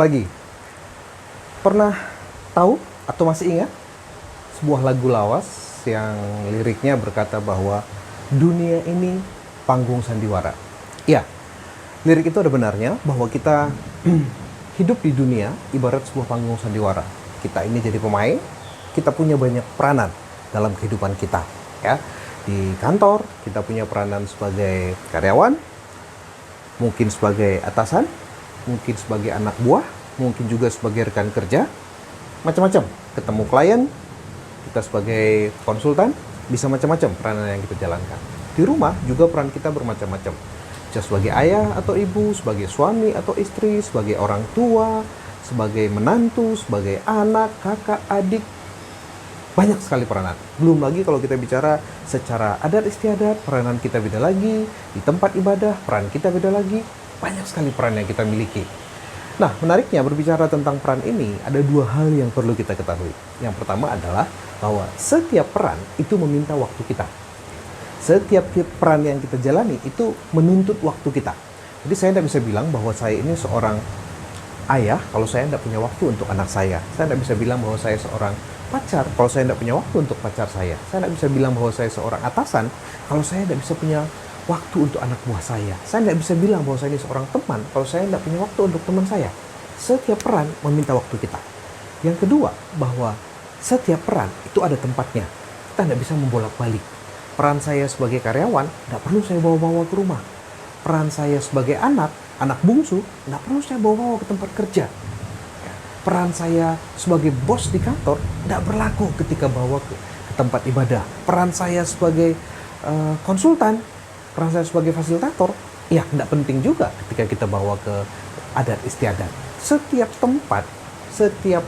lagi. Pernah tahu atau masih ingat sebuah lagu lawas yang liriknya berkata bahwa dunia ini panggung sandiwara? Ya, lirik itu ada benarnya bahwa kita hidup di dunia ibarat sebuah panggung sandiwara. Kita ini jadi pemain, kita punya banyak peranan dalam kehidupan kita. Ya, di kantor kita punya peranan sebagai karyawan, mungkin sebagai atasan, mungkin sebagai anak buah, mungkin juga sebagai rekan kerja, macam-macam. Ketemu klien, kita sebagai konsultan, bisa macam-macam peranan yang kita jalankan. Di rumah juga peran kita bermacam-macam. Bisa sebagai ayah atau ibu, sebagai suami atau istri, sebagai orang tua, sebagai menantu, sebagai anak, kakak, adik. Banyak sekali peranan. Belum lagi kalau kita bicara secara adat istiadat, peranan kita beda lagi. Di tempat ibadah, peran kita beda lagi. Banyak sekali peran yang kita miliki. Nah, menariknya berbicara tentang peran ini, ada dua hal yang perlu kita ketahui. Yang pertama adalah bahwa setiap peran itu meminta waktu kita. Setiap peran yang kita jalani itu menuntut waktu kita. Jadi saya tidak bisa bilang bahwa saya ini seorang ayah kalau saya tidak punya waktu untuk anak saya. Saya tidak bisa bilang bahwa saya seorang pacar kalau saya tidak punya waktu untuk pacar saya. Saya tidak bisa bilang bahwa saya seorang atasan kalau saya tidak bisa punya waktu untuk anak buah saya. Saya tidak bisa bilang bahwa saya ini seorang teman kalau saya tidak punya waktu untuk teman saya. Setiap peran meminta waktu kita. Yang kedua, bahwa setiap peran itu ada tempatnya. Kita tidak bisa membolak-balik. Peran saya sebagai karyawan tidak perlu saya bawa-bawa ke rumah. Peran saya sebagai anak bungsu tidak perlu saya bawa-bawa ke tempat kerja. Peran saya sebagai bos di kantor tidak berlaku ketika bawa ke tempat ibadah. Peran saya sebagai konsultan, peran saya sebagai fasilitator, ya tidak penting juga ketika kita bawa ke adat istiadat. Setiap tempat, setiap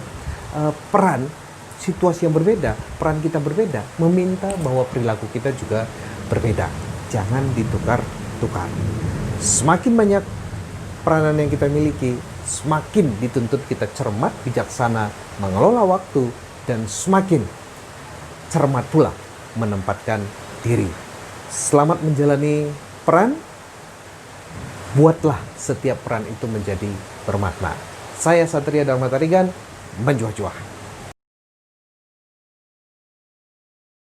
peran, situasi yang berbeda, peran kita berbeda, meminta bahwa perilaku kita juga berbeda. Jangan ditukar-tukar. Semakin banyak peranan yang kita miliki, semakin dituntut kita cermat, bijaksana, mengelola waktu, dan semakin cermat pula menempatkan diri. Selamat menjalani peran, buatlah setiap peran itu menjadi bermakna. Saya Satria Dharma Tarigan, menjuah-juah.